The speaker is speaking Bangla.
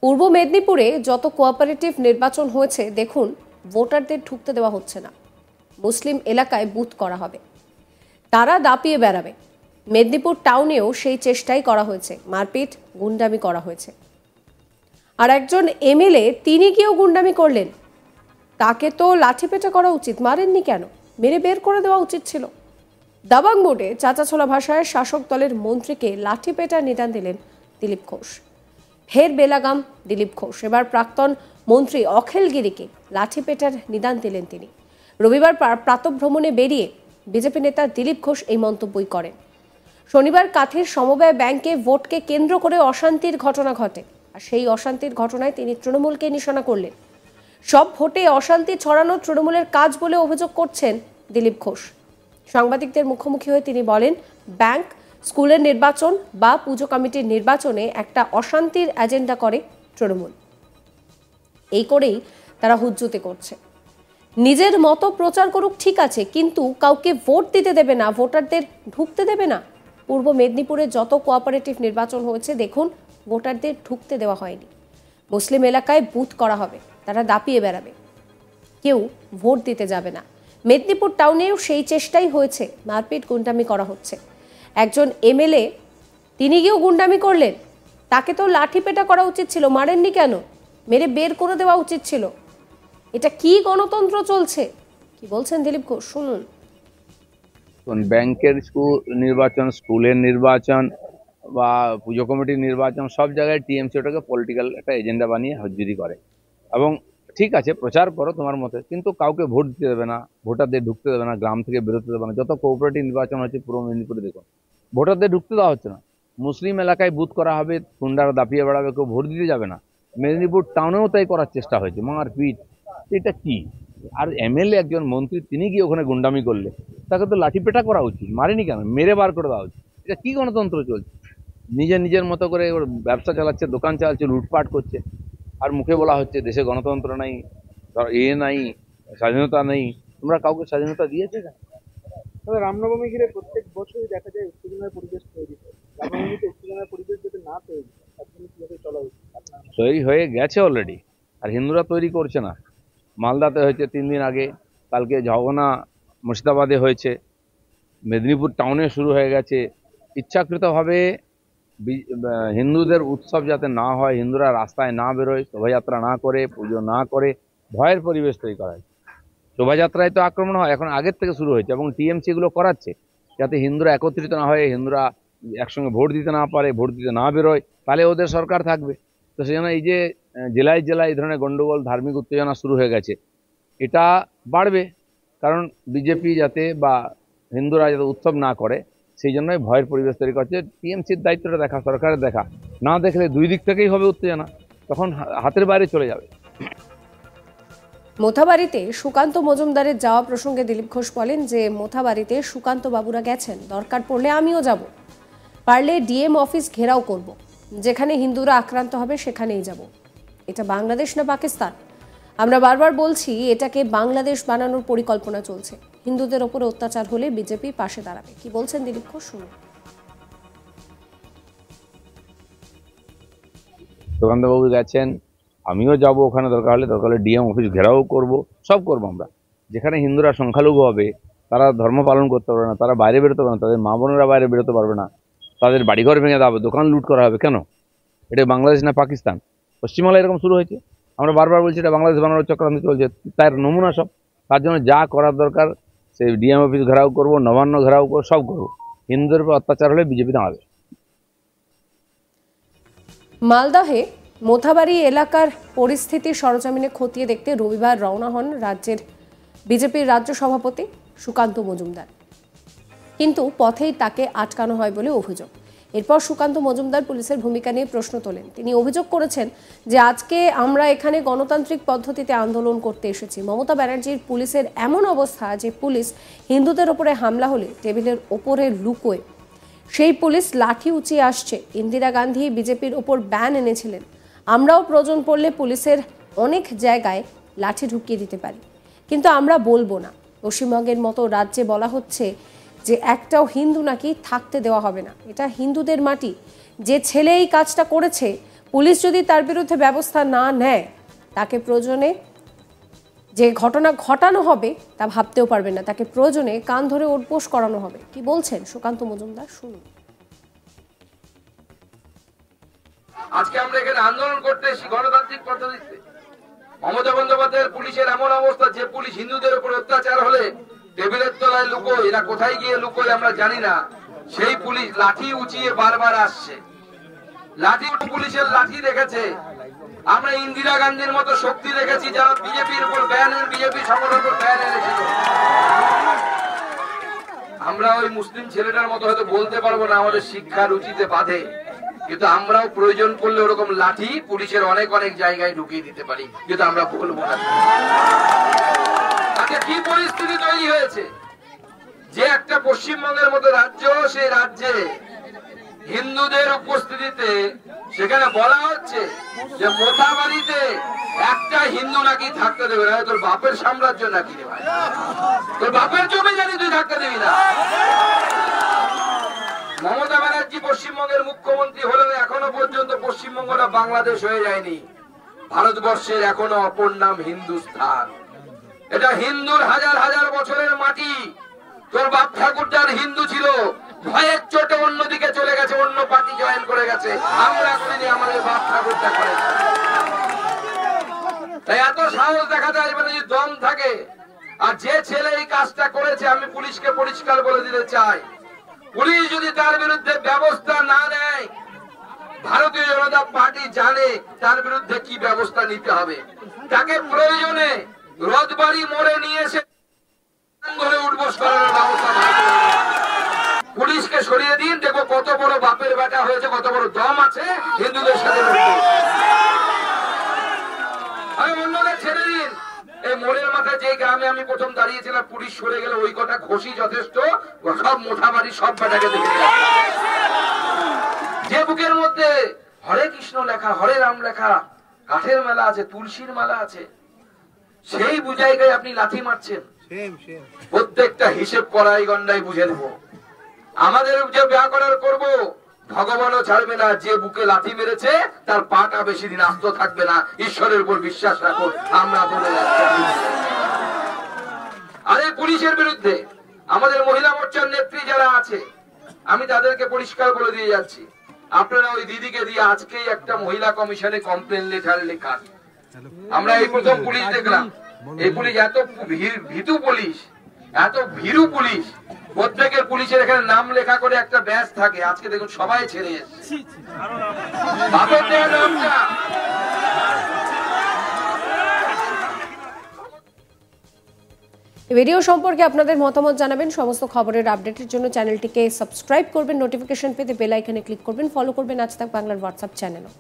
পূর্ব মেদিনীপুরে যত কোঅপারেটিভ নির্বাচন হয়েছে দেখুন, ভোটারদের ঢুকতে দেওয়া হচ্ছে না। মুসলিম এলাকায় বুথ করা হবে, তারা দাপিয়ে বেড়াবে। মেদিনীপুর টাউনেও সেই চেষ্টাই করা হয়েছে, মারপিট গুন্ডামি করা হয়েছে। আর একজন এমএলএ তিনি গিয়েও গুন্ডামি করলেন, তাকে তো লাঠিপেটা করা উচিত, মারেননি কেন? মেরে বের করে দেওয়া উচিত ছিল। দাবাং মোড়ে চাচাছোলা ভাষায় শাসক দলের মন্ত্রীকে লাঠিপেটার নিদান দিলেন দিলীপ ঘোষ। ফের বেলাগাম দিলীপ ঘোষ, এবার প্রাক্তন মন্ত্রী অখিল গিরিকে লাঠিপেটার নিদান দিলেন তিনি। রবিবার প্রাতঃভ্রমণে বেরিয়ে বিজেপি নেতা দিলীপ ঘোষ এই মন্তব্যই করেন। শনিবার কাঁথির সমবায় ব্যাংকে ভোটকে কেন্দ্র করে অশান্তির ঘটনা ঘটে, আর সেই অশান্তির ঘটনায় তিনি তৃণমূলকে নিশানা করলেন। সব ভোটে অশান্তি ছড়ানো তৃণমূলের কাজ বলে অভিযোগ করছেন দিলীপ ঘোষ। সাংবাদিকদের মুখোমুখি হয়ে তিনি বলেন, ব্যাংক, স্কুলের নির্বাচন বা পুজো কমিটির নির্বাচনে একটা অশান্তির এজেন্ডা করে তৃণমূল। এই করেই তারা হুজ্জুতি করছে। নিজের মতো প্রচার করুক ঠিক আছে, কিন্তু কাউকে ভোট দিতে দেবে না, ভোটারদের ঢুকতে দেবে না। পূর্ব মেদিনীপুরে যত কোঅপারেটিভ নির্বাচন হয়েছে দেখুন, ভোটারদের ঢুকতে দেওয়া হয়নি। মুসলিম এলাকায় বুথ করা হবে, তারা দাপিয়ে বেড়াবে, কেউ ভোট দিতে যাবে না। মেদিনীপুর টাউনেও সেই চেষ্টাই হয়েছে, মারপিট গুন্ডামি করা হচ্ছে। একজন এমএলএ তিনি গিয়েও গুন্ডামি করলেন, তাকে তো লাঠিপেটা করা উচিত ছিল, মারেননি কেন? মেরে বের করে দেওয়া উচিত ছিল। এটা কি গণতন্ত্র চলছে? কি বলছেন দিলীপ ঘোষ, শুনুন। ব্যাংকের নির্বাচন, স্কুলের নির্বাচন বা পুজো কমিটির নির্বাচন, সব জায়গায় টিএমসি ওটাকে পলিটিক্যাল একটা এজেন্ডা বানিয়ে হুজ্জুরি করে। এবং ঠিক আছে, প্রচার করো তোমার মতে, কিন্তু কাউকে ভোট দিতে দেবে না, ভোটারদের ঢুকতে দেবে না, গ্রাম থেকে বেরোতে দেবে না। যত কোঅপারেটিভ নির্বাচন হচ্ছে পূর্ব মেদিনীপুরে দেখুন, ভোটারদের ঢুকতে দেওয়া হচ্ছে না। মুসলিম এলাকায় বুথ করা হবে, গুন্ডারা দাপিয়ে বেড়াবে, কেউ ভোট দিতে যাবে না। মেদিনীপুর টাউনেও তাই করার চেষ্টা হয়েছে, মারপিট। এটা কি? আর এমএলএ একজন মন্ত্রী তিনি গিয়ে ওখানে গুন্ডামি করলে তাকে তো লাঠিপেটা করা উচিত, মারেনি কেন? মেরে বার করে দেওয়া উচিত। এটা কি গণতন্ত্র চলছে? নিজের মতো করে ওর ব্যবসা চালাচ্ছে, দোকান চালাচ্ছে, লুটপাট করছে, আর মুখে বলা হচ্ছে দেশে গণতন্ত্র নাই, নাই, স্বাধীনতা নেই। তোমরা কাউকে স্বাধীনতা দিয়েছে কেন? তবে রামনবমী ঘিরে প্রত্যেক বছরই দেখা যায় উত্তেজনার পরিবেশ তৈরি হয়। রামনবমীতে উত্তেজনার পরিবেশ যাতে না তৈরি হয় তার জন্য কিভাবে চলা উচিত? তৈরি হয়ে গেছে অলরেডি, আর হিন্দুরা তৈরি করছে না। মালদাতে হয়েছে 3 দিন আগে, কালকে ঝগনা মুর্শিদাবাদে হয়েছে, মেদিনীপুর টাউনে শুরু হয়ে গেছে। ইচ্ছাকৃতভাবে হিন্দুদের উৎসব যাতে না হয়, হিন্দুরা রাস্তায় না বেরোয়, শোভাযাত্রা না করে, পুজো না করে, ভয়ের পরিবেশ তৈরি করা হয়। শোভাযাত্রায় তো আক্রমণ হয়, এখন আগের থেকে শুরু হয়েছে, এবং টিএমসি এগুলো করাচ্ছে যাতে হিন্দুরা একত্রিত না হয়, হিন্দুরা একসঙ্গে ভোট দিতে না পারে, ভোট দিতে না বেরোয়, তাহলে ওদের সরকার থাকবে। তো সেজন্য এই যে জেলায় জেলায় এই ধরনের গন্ডগোল, ধার্মিক উত্তেজনা শুরু হয়ে গেছে, এটা বাড়বে। কারণ বিজেপি যাতে বা হিন্দুরা যাতে উৎসব না করে, সেই জন্যই ভয়ের পরিবেশ তৈরি করছে। টিএমসির দায়িত্বটা দেখা, সরকারের দেখা। না দেখলে দুই দিক থেকেই হবে উত্তেজনা, তখন হাতের বাইরে চলে যাবে। মোথাবাড়িতে সুকান্ত মজুমদারের যাওয়া প্রসঙ্গে দিলীপ ঘোষ বলেন যে, মোথাবাড়িতে সুকান্ত বাবুরা গেছেন, দরকার পড়লে আমিও যাব, পারলে ডিএম অফিস ঘেরাও করব, যেখানে হিন্দুরা আক্রান্ত হবে সেখানেই যাব। এটা বাংলাদেশ না পাকিস্তান? আমরা বারবার বলছি, এটাকে বাংলাদেশ বানানোর পরিকল্পনা চলছে। হিন্দুদের ওপরে অত্যাচার হলে বিজেপি পাশে দাঁড়াবে। কি বলছেন দিলীপ ঘোষ, শুনুন। সুকান্তবাবু গেছেন, আমিও যাব ওখানে, দরকার হলে ডিএম অফিস ঘেরাও করব, সব করবো আমরা। যেখানে হিন্দুরা সংখ্যালঘু হবে, তারা ধর্ম পালন করতে পারবে না, তারা বাইরে বেরোতে পারবে না, তাদের মা বোনেরা বাইরে বেরোতে পারবে না, তাদের বাড়িঘর ভেঙে দেওয়া হবে, দোকান লুট করা হবে। কেন? এটা বাংলাদেশ না পাকিস্তান? পশ্চিমবাংলায় এরকম শুরু হয়েছে, আমরা বারবার বলছি এটা বাংলাদেশ বানানোর চক্রান্ত চলছে, তার নমুনা সব। তার জন্য যা করার দরকার, সেই ডিএম অফিস ঘেরাও করবো, নবান্ন ঘেরাও করবো, সব করবো। হিন্দুদের উপর অত্যাচার হলে বিজেপি দাঁড়াবে। মালদহে মোথাবাড়ি এলাকার পরিস্থিতি সরজমিনে খতিয়ে দেখতে রবিবার রওনা হন রাজ্যের বিজেপির রাজ্য সভাপতি সুকান্ত মজুমদার, কিন্তু পথেই তাকে আটকানো হয় বলে অভিযোগ। এরপর সুকান্ত মজুমদার পুলিশের ভূমিকা নিয়ে প্রশ্ন তোলেন। তিনি অভিযোগ করেছেন যে, আজকে আমরা এখানে গণতান্ত্রিক পদ্ধতিতে আন্দোলন করতে এসেছি। মমতা ব্যানার্জির পুলিশের এমন অবস্থা যে পুলিশ হিন্দুদের ওপরে হামলা হলে টেবিলের ওপরে লুকোয় সেই পুলিশ লাঠি উঁচিয়ে আসছে। ইন্দিরা গান্ধী বিজেপির ওপর ব্যান এনেছিলেন, আমরাও প্রয়োজন পড়লে পুলিশের অনেক জায়গায় লাঠি ঢুকিয়ে দিতে পারি, কিন্তু আমরা বলবো না। পশ্চিমবঙ্গের মতো রাজ্যে বলা হচ্ছে যে একটাও হিন্দু নাকি থাকতে দেওয়া হবে না, এটা হিন্দুদের মাটি। যে ছেলে এই কাজটা করেছে পুলিশ যদি তার বিরুদ্ধে ব্যবস্থা না নেয়, তাকে প্রয়োজনে যে ঘটনা ঘটানো হবে তা ভাবতেও পারবেন না, তাকে প্রয়োজনে কান ধরে ওঠবোস করানো হবে। কি বলছেন সুকান্ত মজুমদার, শুনুন। আজকে আমরা এখানে আন্দোলন করতে এসেছি গণতান্ত্রিক পদ্ধতিতে। মমতা বন্দ্যোপাধ্যায়ের পুলিশের এমন অবস্থা, যে পুলিশ হিন্দুদের উপর অত্যাচার হলে টেবিলের তলায় লুকোয়, এরা কোথায় গিয়ে লুকোয় আমরা জানি না, সেই পুলিশ লাঠি উঁচিয়ে বারবার আসছে। লাঠি, পুলিশের লাঠি দেখেছে। আমরা ইন্দিরা গান্ধীর মতো শক্তি দেখেছি, যারা বিজেপির উপর বিজেপি সংগঠনের উপর ব্যান এনেছিল। আমরা ওই মুসলিম ছেলেটার মতো হয়তো বলতে পারবো না আমাদের শিক্ষা রুচিতে বাধে, কিন্তু আমরাও প্রয়োজন পড়লে ওরকম লাঠি পুলিশের অনেক অনেক জায়গায় ঢুকিয়ে দিতে পারি, কিন্তু আমরা বলবো না। আজকে কি পরিস্থিতি তৈরি হয়েছে, যে একটা পশ্চিমবঙ্গের মতো রাজ্য, সেই রাজ্যে হিন্দুদের উপস্থিতিতে সেখানে বলা হচ্ছে যে মোথাবাড়িতে একটা হিন্দু নাকি থাকতে দেবে না। তোর বাপের সাম্রাজ্য নাকি রে ভাই, তোর বাপের জমি জানি তুই থাকতে দিবি না। মমতা ব্যানার্জি পশ্চিমবঙ্গের মুখ্যমন্ত্রী হলেও এখনো পর্যন্ত পশ্চিমবঙ্গটা বাংলাদেশ হয়ে যায়নি। ভারতবর্ষের এখনো অপর নাম হিন্দুস্থান। এটা হিন্দুর হাজার হাজার বছরের মাটি। তোর বাপ ঠাকুরদার হিন্দু ছিল, ভয়ের চোটে অন্যদিকে চলে গেছে, অন্য পার্টি জয়েন করে গেছে। আমরা করিনি, আমাদের বাপ ঠাকুরদা করে। তাই এত সাহস দেখাতে আসবে না, যদি দম থাকে। আর যে ছেলে এই কাজটা করেছে, আমি পুলিশকে পরিষ্কার বলে দিতে চাই, পুলিশ যদি তার বিরুদ্ধে ব্যবস্থা না নেয়, ভারতীয় জনতা পার্টি জানে তার বিরুদ্ধে কি ব্যবস্থা নিতে হবে। তাকে প্রয়োজনে রথবাড়ি মোড়ে নিয়ে এসে ধরে উঠবোস করানোর ব্যবস্থা। পুলিশকে সরিয়ে দিন, দেখো কত বড় বাপের বেটা হয়েছে, কত বড় দম আছে হিন্দুদের সাথে। আমি অন্যদের ছেড়ে দিন। এই মোড়ের মাথায় যে গ্রামে আমি প্রথম দাঁড়িয়েছিলাম, পুলিশ সরে গেলে ওই কটা ঘষি যথেষ্ট, সব মোথাবাড়ি সব বেটাকে দেখে। যে বুকের মধ্যে হরে কৃষ্ণ লেখা, হরে রাম লেখা, কাঠের মালা আছে, তুলসীর মালা আছে, সেই জায়গায় আপনি লাথি মারছেন। প্রত্যেকটা হিসেব করাই গন্ডাই বুঝে নেব। আমাদের যে ব্যয় করার করবো, ভগবানও ছাড়বে না। যে বুকে লাথি মেরেছে তার পাটা বেশি দিন আস্ত থাকবে না। ঈশ্বরের উপর বিশ্বাস রাখুন, আমরা বলে যাচ্ছি। আর এই পুলিশের বিরুদ্ধে আমাদের মহিলা মোর্চার নেত্রী যারা আছে, আমি তাদেরকে পরিষ্কার বলে দিয়ে যাচ্ছি, আপনারা ওই দিদিকে দিয়ে আজকেই একটা মহিলা কমিশনে কমপ্লেন লেটার লেখান। আমরা এই প্রথম পুলিশ দেখলাম, এই পুলিশ এত ভীতু পুলিশ, এত ভীরু পুলিশ। প্রত্যেকের পুলিশের এখানে নাম লেখা করে একটা ব্যাজ থাকে, আজকে দেখুন সবাই ছেড়ে এসেছে। ভিডিও সম্পর্কে আপনাদের মতামত জানাবেন। সমস্ত খবরের আপডেটের জন্য চ্যানেলটিকে সাবস্ক্রাইব করবেন, নোটিফিকেশন পেতে বেল আইকনে ক্লিক করবেন, ফলো করবেন আজ তাক বাংলার হোয়াটসঅ্যাপ চ্যানেলও।